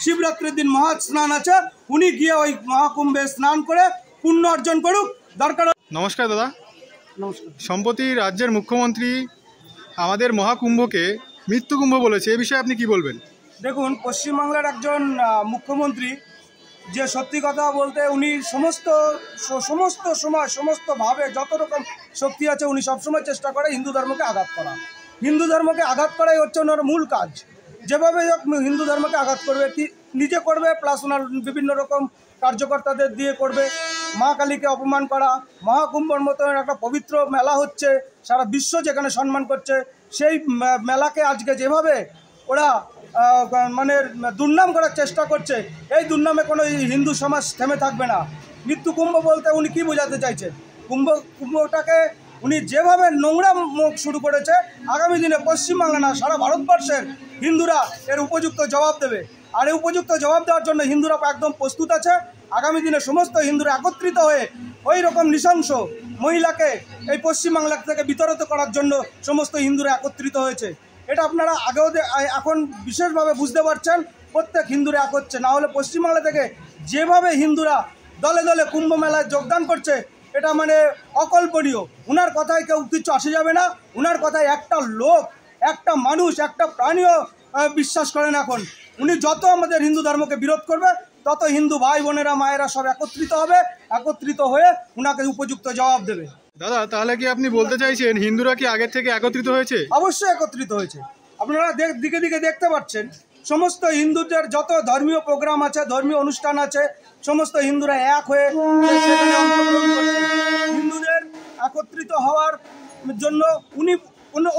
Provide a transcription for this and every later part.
শিবরাত্রির দিন মহা স্নান আছে, উনি গিয়ে ওই মহাকুম্ভে স্নান করে পুণ্য অর্জন করুক। দরকার। নমস্কার দাদা। নমস্কার। সম্প্রতি রাজ্যের মুখ্যমন্ত্রী আমাদের মহাকুম্ভকে মৃত্যুকুম্ভ বলেছে, এ বিষয়ে আপনি কি বলবেন? দেখুন, পশ্চিমবাংলার একজন মুখ্যমন্ত্রী যে সত্যি কথা বলতে উনি সমস্ত সময় সমস্তভাবে যত রকম শক্তি আছে উনি সবসময় চেষ্টা করে হিন্দু ধর্মকে আঘাত করা। হিন্দু ধর্মকে আঘাত করাই হচ্ছে ওনার মূল কাজ। যেভাবে হিন্দু ধর্মকে আঘাত করবে নিজে করবে, প্লাস ওনার বিভিন্ন রকম কার্যকর্তাদের দিয়ে করবে। মা কালীকে অপমান করা, মহাকুম্ভর মতো একটা পবিত্র মেলা হচ্ছে, সারা বিশ্ব যেখানে সম্মান করছে, সেই মেলাকে আজকে যেভাবে ওরা মানে দুর্নাম করার চেষ্টা করছে, এই দুর্নামে কোনো হিন্দু সমাজ থেমে থাকবে না। মৃত্যুকুম্ভ বলতে উনি কি বোঝাতে চাইছে? কুম্ভটাকে উনি যেভাবে নোংরা মুখ শুরু করেছে, আগামী দিনে পশ্চিমবাংলা না সারা ভারতবর্ষের হিন্দুরা এর উপযুক্ত জবাব দেবে। আর এই উপযুক্ত জবাব দেওয়ার জন্য হিন্দুরা একদম প্রস্তুত আছে। আগামী দিনে সমস্ত হিন্দুরা একত্রিত হয়ে ওই রকম নৃশংস মহিলাকে এই পশ্চিমবাংলা থেকে বিতাড়িত করার জন্য সমস্ত হিন্দুরা একত্রিত হয়েছে। এটা আপনারা আগেও এখন বিশেষভাবে বুঝতে পারছেন। প্রত্যেক হিন্দুরা এক হচ্ছে, না হলে পশ্চিমবাংলা থেকে যেভাবে হিন্দুরা দলে দলে কুম্ভ মেলায় যোগদান করছে, এটা মানে অকল্পনীয়। উনার কথায় কেউ কিছু আসে যাবে না। উনার কথায় একটা লোক, একটা মানুষ, একটা প্রাণীও বিশ্বাস করেন। এখন উনি যত আমাদের হিন্দু ধর্মকে বিরোধ করবে, তত হিন্দু ভাই বোনেরা মায়েরা সব একত্রিত হবে, একত্রিত হয়ে উনাকে উপযুক্ত জবাব দেবে। দাদা, তাহলে কি আপনি বলতে চাইছেন হিন্দুরা কি আগের থেকে একত্রিত হয়েছে? অবশ্যই একত্রিত হয়েছে। আপনারা দিকে দিকে দেখতে পাচ্ছেন, সমস্ত হিন্দুদের যত ধর্মীয় প্রোগ্রাম আছে, ধর্মীয় অনুষ্ঠান আছে, সমস্ত হিন্দুরা এক হয়ে সেখানে অংশগ্রহণ করছে। হিন্দুদের একত্রিত হওয়ার জন্য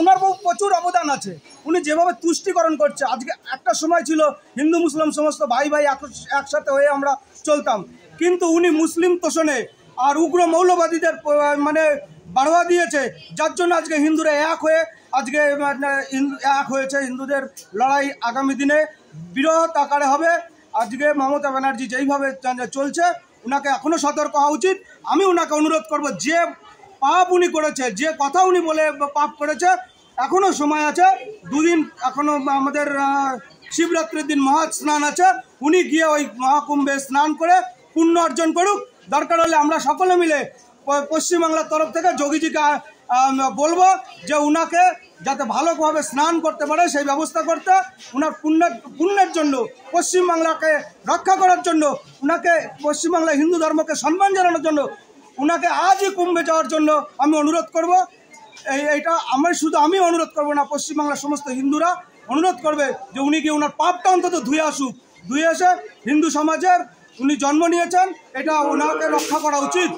ওনার প্রচুর অবদান আছে। উনি যেভাবে তুষ্টিকরণ করছে, আজকে একটা সময় ছিল হিন্দু মুসলিম সমস্ত ভাই ভাই একসাথে হয়ে আমরা চলতাম, কিন্তু উনি মুসলিম তোষণে আর উগ্র মৌলবাদীদের মানে বাড়াওয়া দিয়েছে, যার জন্য আজকে হিন্দুরা এক হয়ে আজকে এক হয়েছে। হিন্দুদের লড়াই আগামী দিনে বৃহৎ আকারে হবে। আজকে মমতা ব্যানার্জি যেইভাবে চলছে, ওনাকে এখনও সতর্ক হওয়া উচিত। আমি ওনাকে অনুরোধ করব, যে পাপ উনি করেছে, যে কথা উনি বলে পাপ করেছে, এখনও সময় আছে। দুদিন এখনও আমাদের শিবরাত্রির দিন মহা স্নান আছে, উনি গিয়ে ওই মহাকুম্ভে স্নান করে পুণ্য অর্জন করুক। দরকার হলে আমরা সকলে মিলে পশ্চিমবাংলার তরফ থেকে যোগীজিকে বলবো যে উনাকে যাতে ভালোভাবে স্নান করতে পারে সেই ব্যবস্থা করতে, উনার পুণ্যের জন্য, পশ্চিমবাংলাকে রক্ষা করার জন্য, উনাকে পশ্চিমবাংলায় হিন্দু ধর্মকে সম্মান জানানোর জন্য উনাকে আজই কুম্ভে যাওয়ার জন্য আমি অনুরোধ করব। এইটা আমি অনুরোধ করব না, পশ্চিমবাংলার সমস্ত হিন্দুরা অনুরোধ করবে যে উনি গিয়ে ওনার পাপটা অন্তত ধুয়ে আসুক। ধুয়ে এসে হিন্দু সমাজের উনি জন্ম নিয়েছেন, এটা ওনাকে রক্ষা করা উচিত।